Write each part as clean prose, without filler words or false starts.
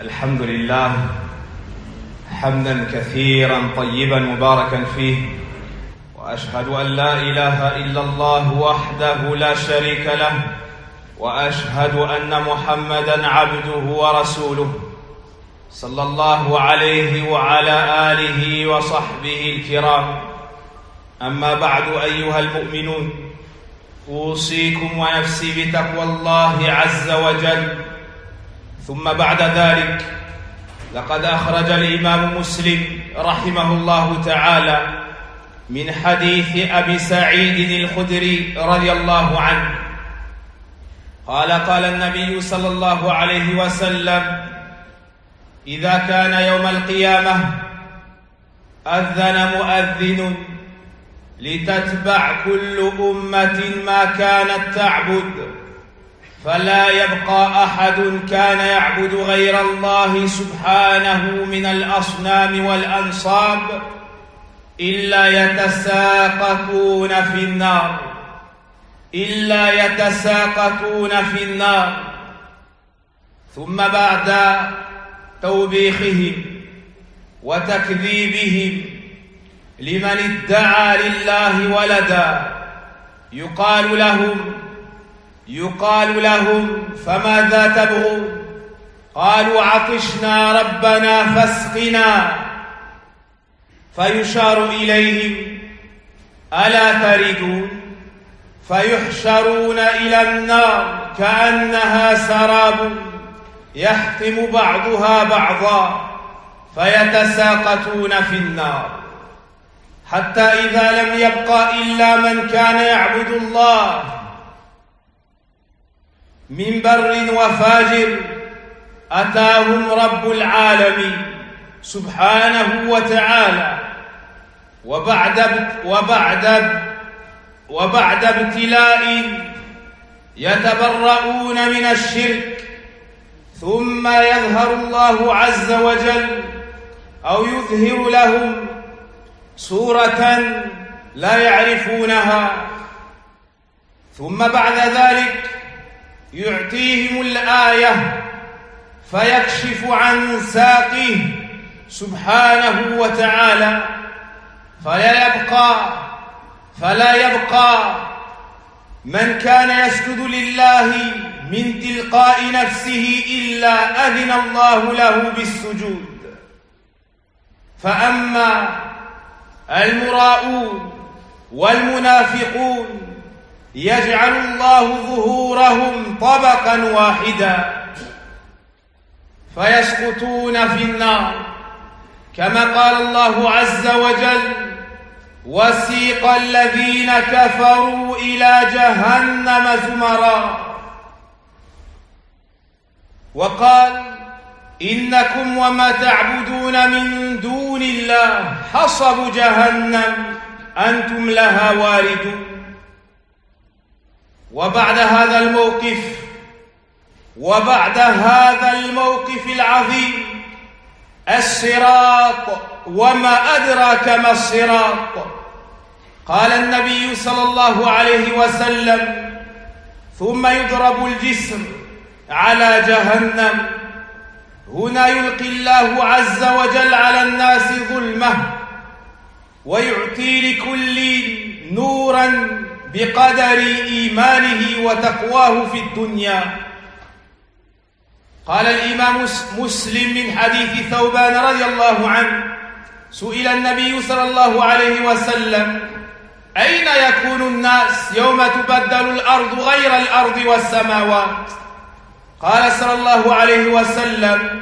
الحمد لله حمدا كثيرا طيبا مباركا فيه، وأشهد أن لا إله إلا الله وحده لا شريك له، وأشهد أن محمدا عبده ورسوله صلى الله عليه وعلى آله وصحبه الكرام. أما بعد أيها المؤمنون، أوصيكم ونفسي بتقوى الله عز وجل. ثم بعد ذلك لقد أخرج الإمام مسلم رحمه الله تعالى من حديث أبي سعيد الخدري رضي الله عنه قال النبي صلى الله عليه وسلم: إذا كان يوم القيامة أذن مؤذن لتتبع كل أمة ما كانت تعبد، فلا يبقى أحد كان يعبد غير الله سبحانه من الأصنام والأنصاب إلا يتساقطون في النار. ثم بعد توبيخهم وتكذيبهم لمن ادعى لله ولدا يقال لهم: فماذا تبغون؟ قالوا: عطشنا ربنا فاسقنا. فيشار إليهم: ألا تردون؟ فيحشرون إلى النار كأنها سراب يحتم بعضها بعضا، فيتساقطون في النار، حتى إذا لم يبق إلا من كان يعبد الله من بر وفاجر أتاهم رب العالمين سبحانه وتعالى، وبعد ابتلاء يتبرؤون من الشرك، ثم يظهر الله عز وجل أو يظهر لهم صورة لا يعرفونها، ثم بعد ذلك يعطيهم الآية فيكشف عن ساقه سبحانه وتعالى، فلا يبقى من كان يسجد لله من تلقاء نفسه إلا أذن الله له بالسجود. فأما المراؤون والمنافقون يجعل الله ظهورهم طبقا واحدا فيسقطون في النار، كما قال الله عز وجل: وسيق الذين كفروا إلى جهنم زمرا، وقال: إنكم وما تعبدون من دون الله حصب جهنم أنتم لها واردون. وبعد هذا الموقف العظيم، الصراط، وما أدراك ما الصراط. قال النبي صلى الله عليه وسلم: ثم يضرب الجسر على جهنم، هنا يلقي الله عز وجل على الناس ظلمه، ويعطي لكل نورا بقدر إيمانه وتقواه في الدنيا. قال الإمام مسلم من حديث ثوبان رضي الله عنه: سئل النبي صلى الله عليه وسلم: أين يكون الناس يوم تبدل الأرض غير الأرض والسماوات؟ قال صلى الله عليه وسلم: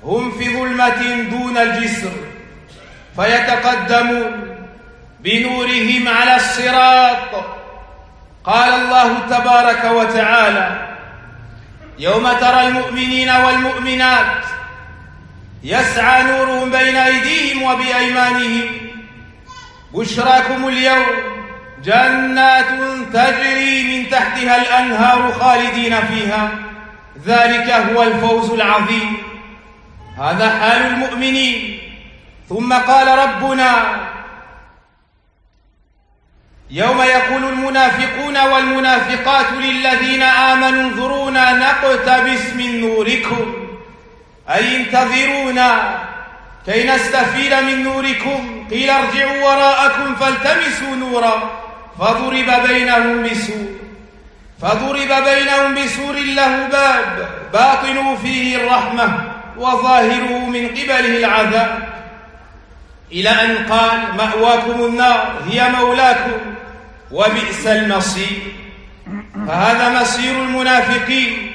هم في ظلمة دون الجسر، فيتقدمون بنورهم على الصراط. قال الله تبارك وتعالى: يوم ترى المؤمنين والمؤمنات يسعى نورهم بين أيديهم وبأيمانهم، بشراكم اليوم جنات تجري من تحتها الأنهار خالدين فيها، ذلك هو الفوز العظيم. هذا حال المؤمنين. ثم قال ربنا: يوم يقول المنافقون والمنافقات للذين آمنوا انظرونا نقتبس من نوركم أي انتظرونا كي نستفيد من نوركم. قيل ارجعوا وراءكم فالتمسوا نورا فضرب بينهم بسور له باب باطنه فيه الرحمة وظاهره من قبله العذاب، إلى أن قال مأواكم النار هي مولاكم وبئس المصير. فهذا مصير المنافقين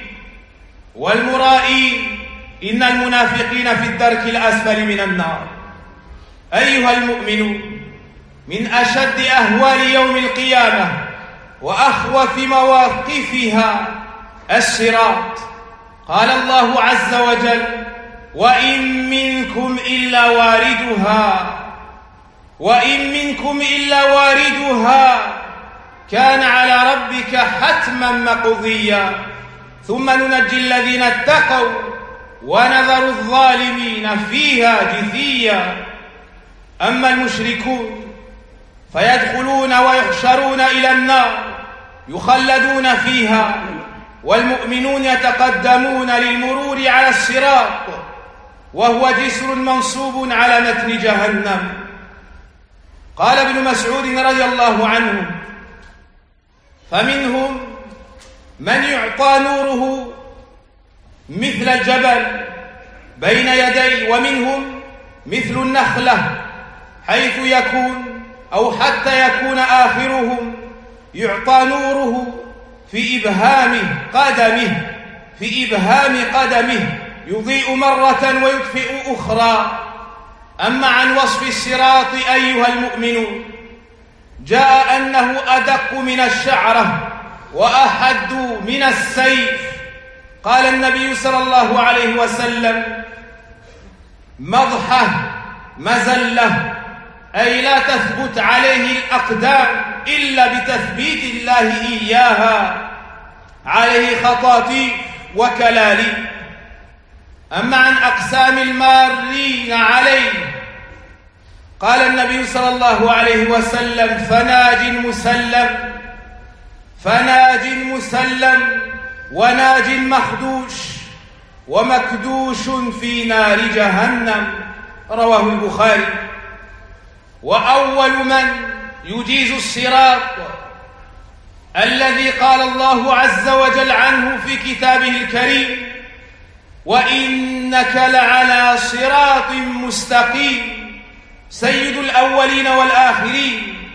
والمرائين، إن المنافقين في الدرك الأسفل من النار. أيها المؤمنون، من أشد أهوال يوم القيامة وأخوف مواقفها الصراط. قال الله عز وجل: وإن منكم إلا واردها كان على ربك حتما مقضيا ثم ننجي الذين اتقوا ونذر الظالمين فيها جثيا. أما المشركون فيدخلون ويحشرون إلى النار يخلدون فيها، والمؤمنون يتقدمون للمرور على الصراط وهو جسر منصوب على متن جهنم. قال ابن مسعود رضي الله عنه: فمنهم من يعطى نوره مثل الجبل بين يديه، ومنهم مثل النخلة حيث يكون أو حتى يكون آخرهم يعطى نوره في إبهام قدمه يضيء مرة ويطفئ أخرى. أما عن وصف الصراط أيها المؤمنون، جاء أنه أدق من الشعرة وأحد من السيف. قال النبي صلى الله عليه وسلم: مضحة مزلة، أي لا تثبت عليه الأقدام إلا بتثبيت الله إياها، عليه خطاطيف وكلاليب. أما عن أقسام المارين عليه، قال النبي صلى الله عليه وسلم: فناج مسلم وناج مخدوش ومكدوش في نار جهنم. رواه البخاري. وأول من يجيز الصراط الذي قال الله عز وجل عنه في كتابه الكريم: وإنك لعلى صراط مستقيم، سيد الأولين والآخرين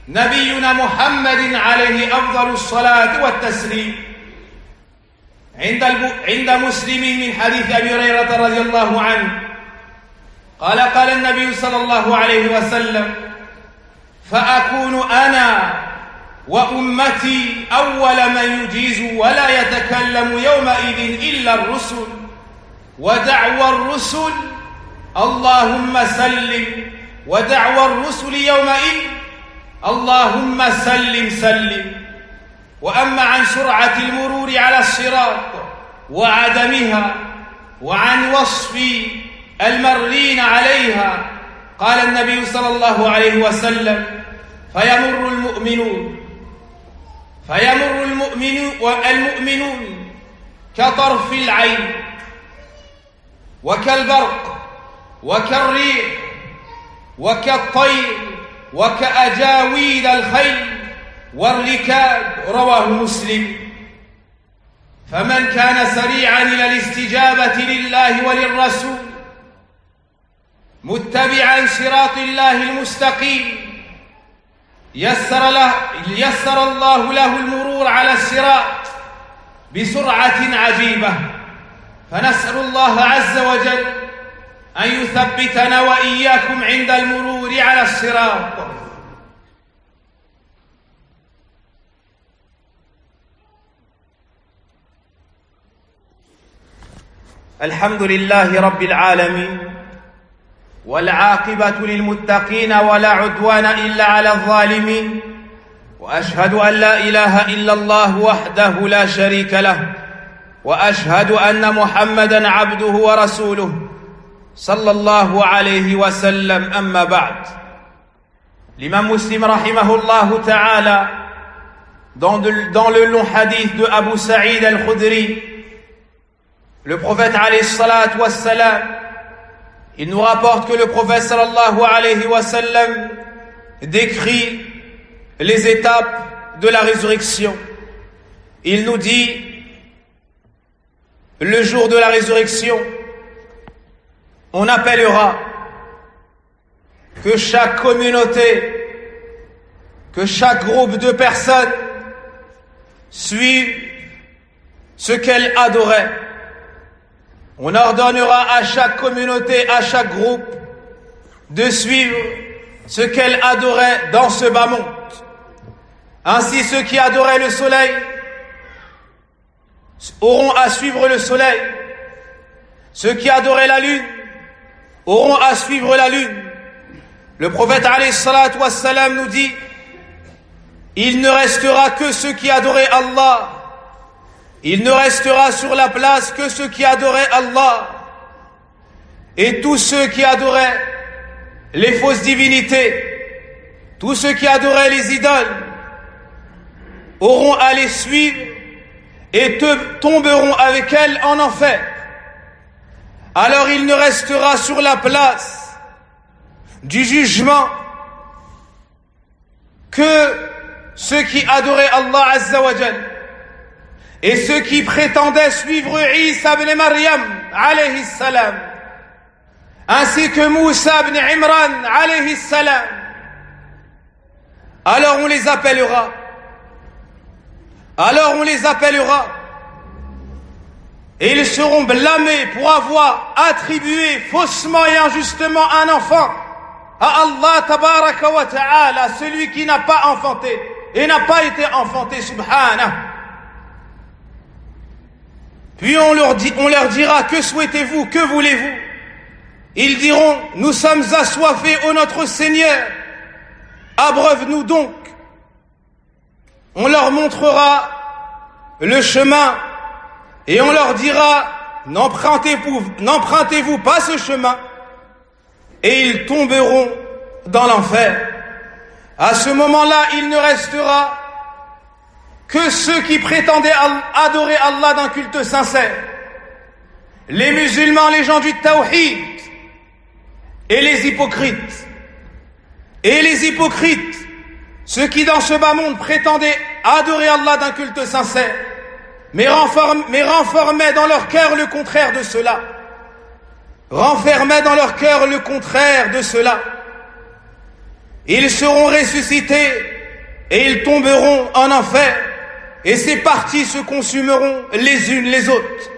نبينا محمد عليه أفضل الصلاة والتسليم. عند مسلم من حديث أبي هريرة رضي الله عنه قال: قال النبي صلى الله عليه وسلم: فأكون أنا وأمتي أول من يجيز ولا يتكلم يومئذ إلا الرسل، ودعوى الرسل اللهم سلم، ودعوى الرسل يومئذ اللهم سلم سلم. وأما عن سرعة المرور على الصراط وعدمها وعن وصف المرين عليها، قال النبي صلى الله عليه وسلم: فيمر المؤمنون كطرف العين وكالبرق وكالريح وكالطير وكأجاويد الخيل والركاب. رواه مسلم. فمن كان سريعا إلى الاستجابة لله وللرسول متبعا صراط الله المستقيم يسر الله له المرور على الصراط بسرعة عجيبة. فنسأل الله عز وجل أن يثبتنا وإياكم عند المرور على الصراط. الحمد لله رب العالمين، والعاقبة للمتقين ولا عدوان إلا على الظالمين، وأشهد أن لا إله إلا الله وحده لا شريك له، وأشهد أن محمدًا عبده ورسوله صلى الله عليه وسلم. أما بعد. L'imam Muslim rahimahullah ta'ala, dans le long hadith de Abu Sa'id al-Khudri, Le prophète alayhi salatu wassalam, il nous rapporte que le prophète sallallahu alayhi wa sallam décrit les étapes de la résurrection. Il nous dit, le jour de la résurrection, on appellera que chaque communauté, que chaque groupe de personnes suivent ce qu'elle adorait. On ordonnera à chaque communauté, à chaque groupe, de suivre ce qu'elle adorait dans ce bas monde. Ainsi, ceux qui adoraient le soleil auront à suivre le soleil. Ceux qui adoraient la lune auront à suivre la lune. Le prophète alayhi salatu wassalam nous dit, il ne restera que ceux qui adoraient Allah. Il ne restera sur la place que ceux qui adoraient Allah. Et tous ceux qui adoraient les fausses divinités, tous ceux qui adoraient les idoles, auront à les suivre et tomberont avec elles en enfer. Alors il ne restera sur la place du jugement que ceux qui adoraient Allah Azza wa Jal et ceux qui prétendaient suivre Isa ibn Maryam alayhi salam, ainsi que Moussa ibn Imran alayhi salam. Alors on les appellera. Et ils seront blâmés pour avoir attribué faussement et injustement un enfant à Allah tabaraka wa ta'ala, celui qui n'a pas enfanté et n'a pas été enfanté, subhanah. Puis on leur dira, que souhaitez-vous, que voulez-vous? Ils diront, nous sommes assoiffés, ô notre Seigneur, abreuve-nous donc. On leur montrera le chemin et on leur dira, n'empruntez-vous pas ce chemin, et ils tomberont dans l'enfer. À ce moment-là, il ne restera que ceux qui prétendaient adorer Allah d'un culte sincère, les musulmans, les gens du tawhid, et les hypocrites. Et les hypocrites, ceux qui dans ce bas monde prétendaient adorer Allah d'un culte sincère, mais renfermaient dans leur cœur le contraire de cela. Renfermaient dans leur cœur le contraire de cela. Ils seront ressuscités et ils tomberont en enfer, et ces parties se consumeront les unes les autres.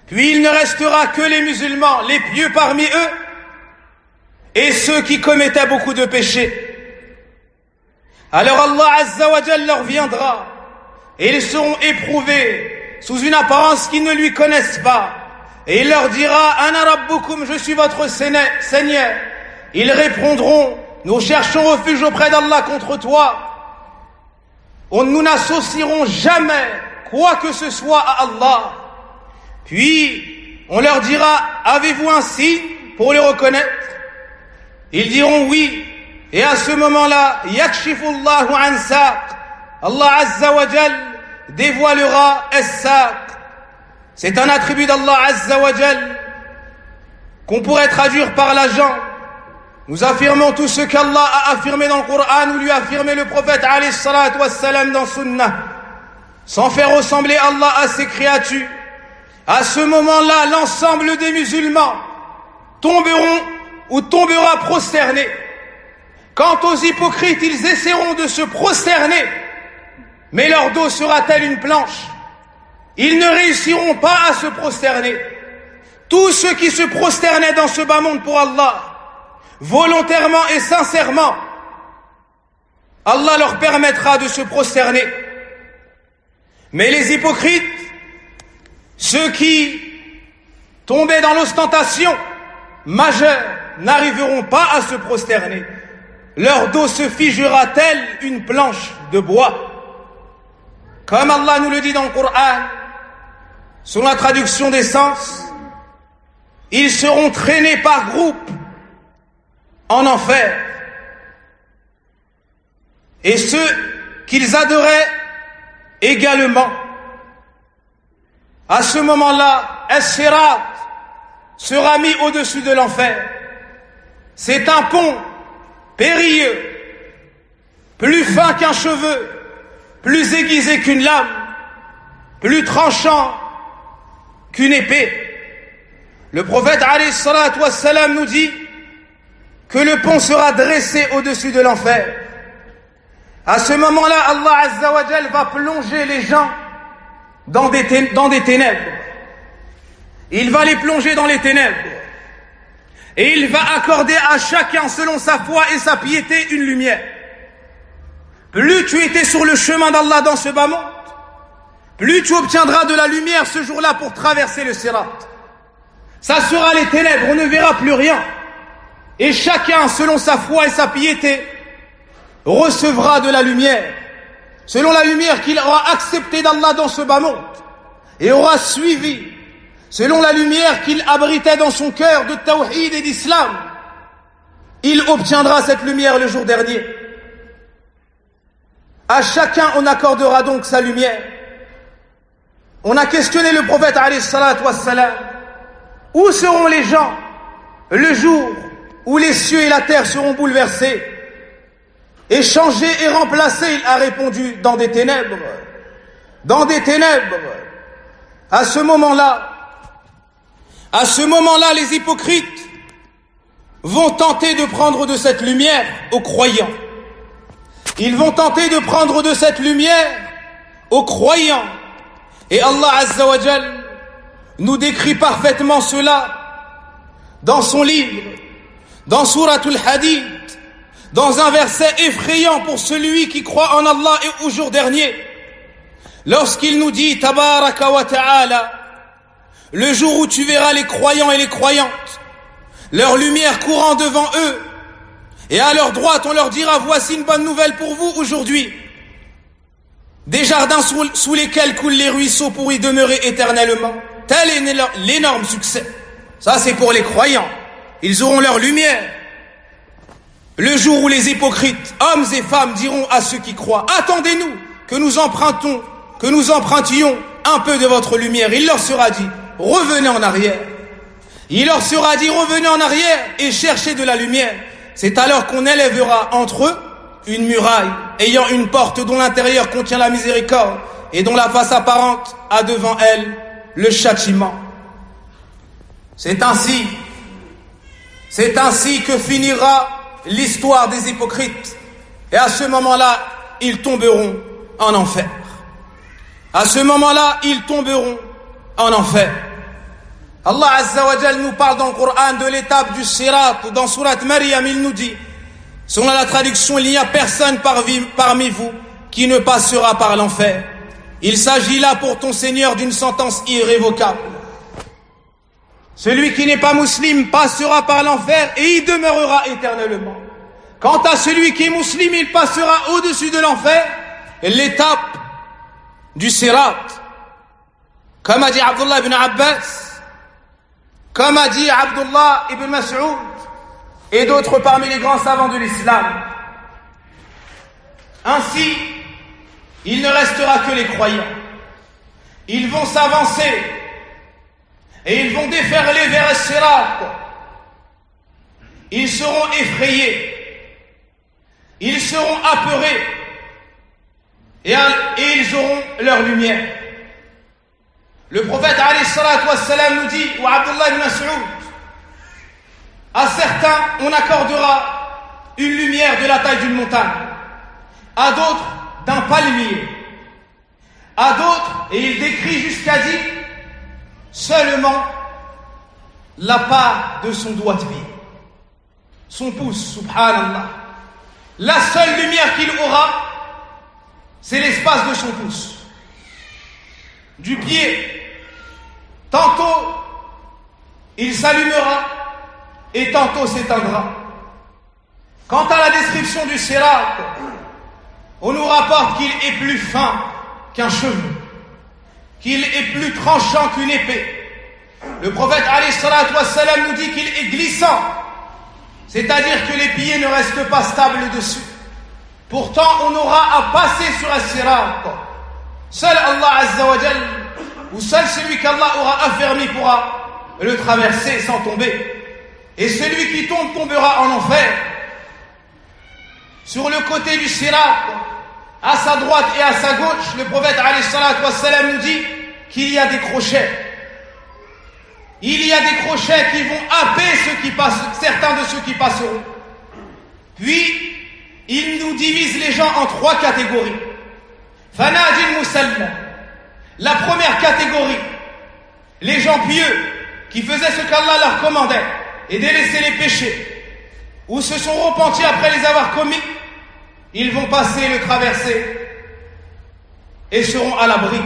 Puis il ne restera que les musulmans, les pieux parmi eux, et ceux qui commettaient beaucoup de péchés. Alors Allah Azza wa Jal leur viendra, et ils seront éprouvés sous une apparence qu'ils ne lui connaissent pas. Et il leur dira, Ana Rabbukum, je suis votre Seigneur. Ils répondront, nous cherchons refuge auprès d'Allah contre toi. Nous n'associerons jamais quoi que ce soit à Allah. Puis on leur dira, avez-vous un signe pour les reconnaître? Ils diront oui. Et à ce moment-là, yakshifullahu an saq, Allah Azza wa Jal dévoilera as-saq. C'est un attribut d'Allah Azza wa Jal qu'on pourrait traduire par la jambe. Nous affirmons tout ce qu'Allah a affirmé dans le Coran ou lui a affirmé le prophète alayhi salatu wassalam dans Sunnah, sans faire ressembler Allah à ses créatures. À ce moment-là, l'ensemble des musulmans tomberont ou tombera prosterné. Quant aux hypocrites, ils essaieront de se prosterner, mais leur dos sera tel une planche. Ils ne réussiront pas à se prosterner. Tous ceux qui se prosternaient dans ce bas monde pour Allah, volontairement et sincèrement, Allah leur permettra de se prosterner. Mais les hypocrites, ceux qui tombaient dans l'ostentation majeure, n'arriveront pas à se prosterner. Leur dos se figera tel une planche de bois. Comme Allah nous le dit dans le Coran, selon la traduction des sens, ils seront traînés par groupes en enfer. Et ceux qu'ils adoraient également. À ce moment-là, As-Sirat sera mis au-dessus de l'enfer. C'est un pont périlleux, plus fin qu'un cheveu, plus aiguisé qu'une lame, plus tranchant qu'une épée. Le prophète alayhi salatu wassalam nous dit que le pont sera dressé au-dessus de l'enfer. À ce moment-là, Allah Azza wa Jal va plonger les gens dans des ténèbres. Il va les plonger dans les ténèbres. Et il va accorder à chacun, selon sa foi et sa piété, une lumière. Plus tu étais sur le chemin d'Allah dans ce bas monde, plus tu obtiendras de la lumière ce jour-là pour traverser le Sirat. Ça sera les ténèbres, on ne verra plus rien. Et chacun, selon sa foi et sa piété, recevra de la lumière, selon la lumière qu'il aura acceptée d'Allah dans ce bas monde, et aura suivi, selon la lumière qu'il abritait dans son cœur de tawhid et d'islam. Il obtiendra cette lumière le jour dernier. À chacun, on accordera donc sa lumière. On a questionné le prophète alayhi salatu wassalam. Où seront les gens le jour où les cieux et la terre seront bouleversés et changés et remplacés? Il a répondu, dans des ténèbres. Dans des ténèbres. À ce moment-là, les hypocrites vont tenter de prendre de cette lumière aux croyants. Ils vont tenter de prendre de cette lumière aux croyants. Et Allah Azza wa Jal nous décrit parfaitement cela dans son livre, dans Suratul Hadid, dans un verset effrayant pour celui qui croit en Allah et au jour dernier, lorsqu'il nous dit Tabaraka wa Ta'ala, le jour où tu verras les croyants et les croyantes, leur lumière courant devant eux, et à leur droite on leur dira, voici une bonne nouvelle pour vous aujourd'hui, des jardins sous lesquels coulent les ruisseaux pour y demeurer éternellement. Tel est l'énorme succès. Ça, c'est pour les croyants. Ils auront leur lumière. Le jour où les hypocrites, hommes et femmes, diront à ceux qui croient, attendez-nous que nous empruntions un peu de votre lumière. Il leur sera dit, revenez en arrière. Il leur sera dit, revenez en arrière et cherchez de la lumière. C'est alors qu'on élèvera entre eux une muraille ayant une porte dont l'intérieur contient la miséricorde et dont la face apparente a devant elle le châtiment. C'est ainsi que finira l'histoire des hypocrites. Et à ce moment-là, ils tomberont en enfer. À ce moment-là, ils tomberont en enfer. Allah Azza wa Jal nous parle dans le Coran de l'étape du Sirat. Dans Surat Maryam, il nous dit, selon la traduction, il n'y a personne parmi vous qui ne passera par l'enfer. Il s'agit là pour ton Seigneur d'une sentence irrévocable. Celui qui n'est pas musulman passera par l'enfer et y demeurera éternellement. Quant à celui qui est musulman, il passera au-dessus de l'enfer, l'étape du Sirat. Comme a dit Abdullah ibn Abbas, comme a dit Abdullah ibn Mas'ud et d'autres parmi les grands savants de l'islam. Ainsi, il ne restera que les croyants. Ils vont s'avancer et ils vont déferler vers le Sirat. Ils seront effrayés, ils seront apeurés et ils auront leur lumière. Le prophète alayhi salatu wassalam nous dit, ou Abdullah ibn Mas'ud, à certains on accordera une lumière de la taille d'une montagne, à d'autres d'un palmier, à d'autres, et il décrit jusqu'à dire, seulement la part de son doigt de pied, son pouce, subhanallah. La seule lumière qu'il aura, c'est l'espace de son pouce, du pied. Tantôt il s'allumera et tantôt s'éteindra. Quant à la description du Sirat, on nous rapporte qu'il est plus fin qu'un cheveu, qu'il est plus tranchant qu'une épée. Le prophète alayhi salatu wassalam nous dit qu'il est glissant, c'est-à-dire que les pieds ne restent pas stables dessus. Pourtant, on aura à passer sur un Sirat. Seul Allah Azza wa Jal où seul celui qu'Allah aura affermi pourra le traverser sans tomber. Et celui qui tombe tombera en enfer. Sur le côté du sirat, à sa droite et à sa gauche, le prophète alayhi salatu wassalam nous dit qu'il y a des crochets. Il y a des crochets qui vont happer certains de ceux qui passeront. Puis, il nous divise les gens en 3 catégories. Fanajil Musallam. La première catégorie, les gens pieux qui faisaient ce qu'Allah leur commandait et délaissaient les péchés, ou se sont repentis après les avoir commis, ils vont passer le traverser et seront à l'abri.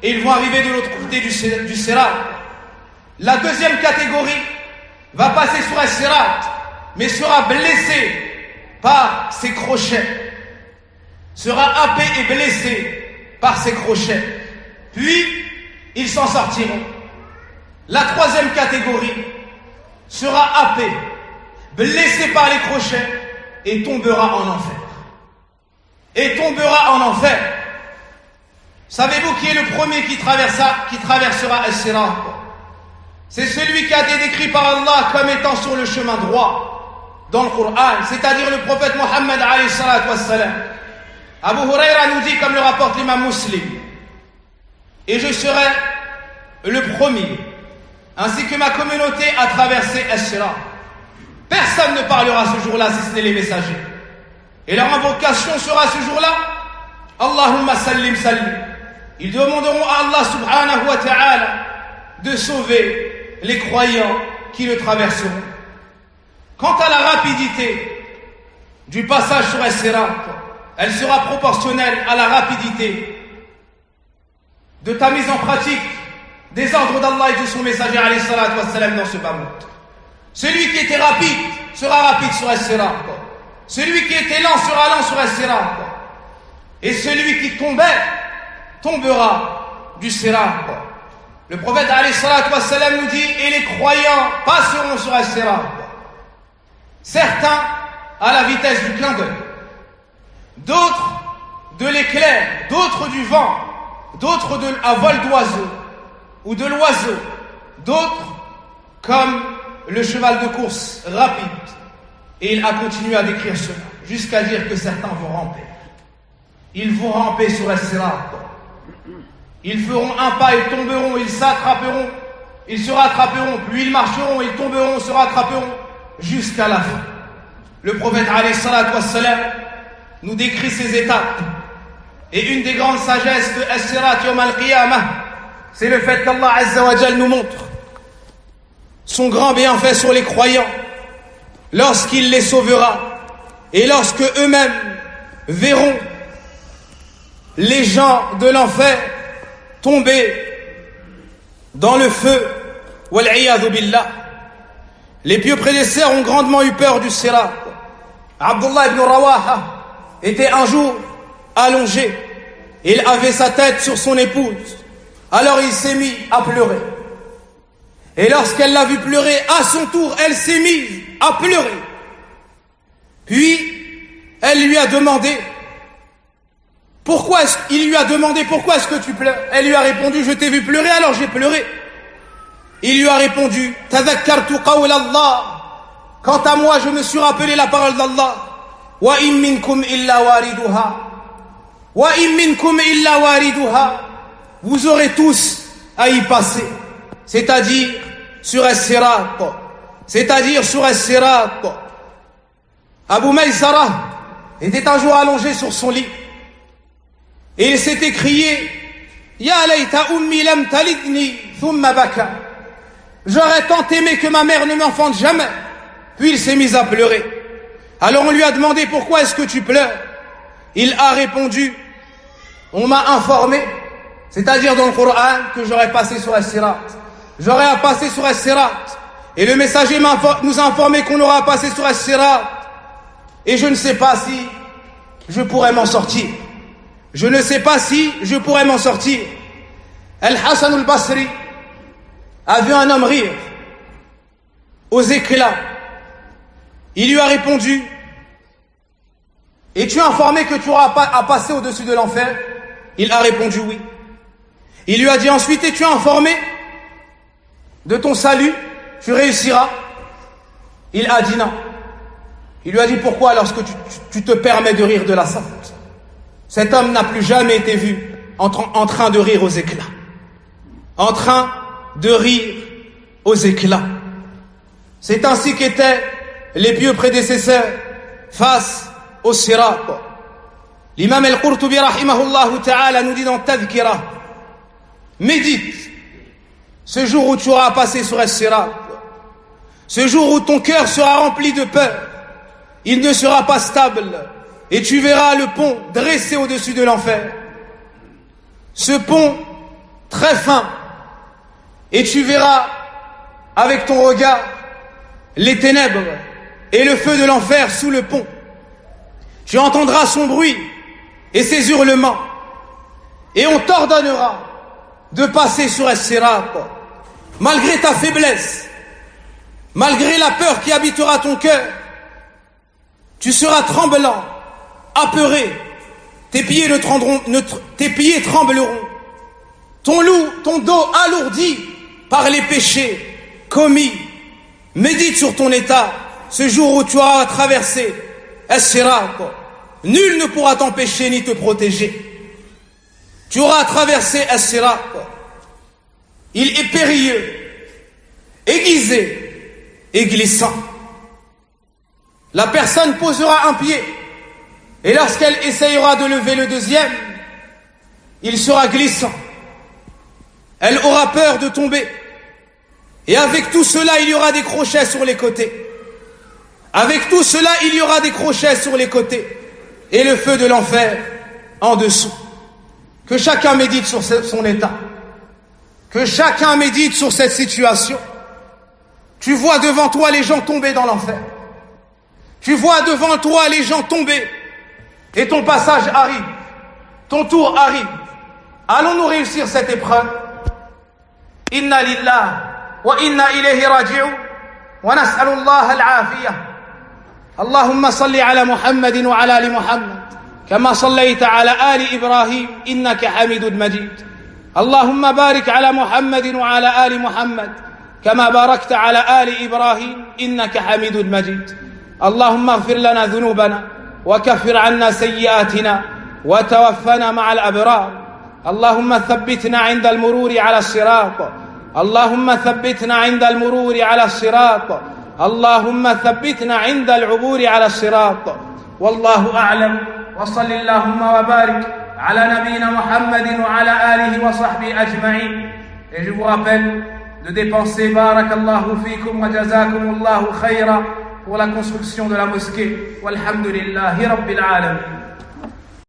Et ils vont arriver de l'autre côté du Sirat. La deuxième catégorie va passer sur un Sirat, mais sera blessée par ses crochets, sera happée et blessée par ses crochets. Puis, ils s'en sortiront. La troisième catégorie sera happée, blessée par les crochets et tombera en enfer. Et tombera en enfer. Savez-vous qui est le premier qui traversera As-Sirat? C'est celui qui a été décrit par Allah comme étant sur le chemin droit dans le Coran, c'est-à-dire le prophète Mohammed alayhi salatu wassalam. Abu Huraira nous dit, comme le rapporte l'imam Muslim, et je serai le premier, ainsi que ma communauté, à traverser As-Sirat. Personne ne parlera ce jour-là si ce n'est les messagers. Et leur invocation sera ce jour-là, Allahumma sallim sallim. Ils demanderont à Allah subhanahu wa ta'ala de sauver les croyants qui le traverseront. Quant à la rapidité du passage sur As-Sirat, elle sera proportionnelle à la rapidité de ta mise en pratique des ordres d'Allah et de son messager alayhi salatu wassalam dans ce bas monde. Celui qui était rapide sera rapide sur As-Sirat. Celui qui était lent sera lent sur As-Sirat. Et celui qui tombait tombera du Sirat. Le prophète alayhi salatu wassalam nous dit, et les croyants passeront sur As-Sirat. Certains à la vitesse du clin d'œil, d'autres de l'éclair, d'autres du vent, d'autres à vol d'oiseau ou de l'oiseau, d'autres comme le cheval de course rapide. Et il a continué à décrire cela jusqu'à dire que certains vont ramper. Ils vont ramper sur As-Sirat. Ils feront un pas, ils tomberont, ils s'attraperont, ils se rattraperont, puis ils marcheront, ils tomberont, se rattraperont jusqu'à la fin. Le prophète alayhi salatu wassalam nous décrit ces étapes. Et une des grandes sagesses de As-Sirat Yawm al-Qiyamah, c'est le fait qu'Allah Azza wa Jal nous montre son grand bienfait sur les croyants lorsqu'il les sauvera et lorsque eux-mêmes verront les gens de l'enfer tomber dans le feu. Wal-'iyadhu billah. Les pieux prédécesseurs ont grandement eu peur du Sirat. Abdullah ibn Rawaha était un jour allongé. Il avait sa tête sur son épouse. Alors il s'est mis à pleurer. Et lorsqu'elle l'a vu pleurer, à son tour, elle s'est mise à pleurer. Puis, elle lui a demandé, il lui a demandé, pourquoi est-ce que tu pleures? Elle lui a répondu, je t'ai vu pleurer, alors j'ai pleuré. Il lui a répondu, tadhakkartu qawla Allah. Quant à moi, je me suis rappelé la parole d'Allah. Wa in minkum illa wariduha. Wa in minkum illa wariduha. Vous aurez tous à y passer. C'est-à-dire sur As-Sirat. C'est-à-dire sur As-Sirat. Abu Maysara était un jour allongé sur son lit. Et il s'est écrié, Ya layta ummi lam talidni thumma baka. J'aurais tant aimé que ma mère ne m'enfante jamais. Puis il s'est mis à pleurer. Alors on lui a demandé, pourquoi est-ce que tu pleures? Il a répondu, on m'a informé, c'est-à-dire dans le Coran, que j'aurais passé sur As-Sirat. J'aurais à passer sur As-Sirat. Et le messager nous a informé qu'on aura à passer sur As-Sirat. Et je ne sais pas si je pourrais m'en sortir. Je ne sais pas si je pourrais m'en sortir. Al-Hassan al-Basri a vu un homme rire aux éclats. Il lui a répondu, es-tu informé que tu auras à passer au-dessus de l'enfer? Il a répondu oui. Il lui a dit ensuite, es-tu informé de ton salut? Tu réussiras? Il a dit non. Il lui a dit, pourquoi lorsque tu te permets de rire de la sorte? Cet homme n'a plus jamais été vu en train de rire aux éclats. En train de rire aux éclats. C'est ainsi qu'étaient les pieux prédécesseurs face au sirat. L'imam al-Qurtubi rahimahullah ta'ala nous dit dans Tadhkira, médite ce jour où tu auras passé sur al-sirat, ce jour où ton cœur sera rempli de peur, il ne sera pas stable et tu verras le pont dressé au-dessus de l'enfer. Ce pont très fin, et tu verras avec ton regard les ténèbres et le feu de l'enfer sous le pont. Tu entendras son bruit et ses hurlements, et on t'ordonnera de passer sur as-sirat. Malgré ta faiblesse, malgré la peur qui habitera ton cœur, tu seras tremblant, apeuré, tes pieds trembleront, ton dos alourdi par les péchés commis. Médite sur ton état ce jour où tu auras traversé as-sirat. Nul ne pourra t'empêcher ni te protéger. Tu auras traversé as-sirat. Il est périlleux, aiguisé et glissant. La personne posera un pied, et lorsqu'elle essayera de lever le deuxième, il sera glissant. Elle aura peur de tomber. Et avec tout cela, il y aura des crochets sur les côtés. Avec tout cela, il y aura des crochets sur les côtés. Et le feu de l'enfer en dessous. Que chacun médite sur son état. Que chacun médite sur cette situation. Tu vois devant toi les gens tomber dans l'enfer. Tu vois devant toi les gens tomber. Et ton passage arrive. Ton tour arrive. Allons-nous réussir cette épreuve? Inna lillah wa inna ilayhi raji'un wa nas'alu Allah al-afiyah. Allahumma salli ala Muhammadin wa ala ali Muhammad kama sallaita ala ali Ibrahim innaka Hamidun Majid. Allahumma barik ala Muhammadin wa ala ali Muhammad kama barakta ala ali Ibrahim innaka Hamidun Majid. Allahumma ighfir lana dhunubana wa kaffir 'anna sayyi'atina wa tawaffana ma'a al-abrar. اللهم ثبتنا عند المرور على الصراط اللهم ثبتنا عند المرور على الصراط اللهم ثبتنا عند العبور على الصراط والله أعلم وصل اللهم وبارك على نبينا محمد وعلى آله وصحبه أجمعين. Et je vous rappelle de dépenser barakallahu fikum wa jazakumullahu khayra pour la construction de la mosquée. Walhamdulillahi rabbil alamin.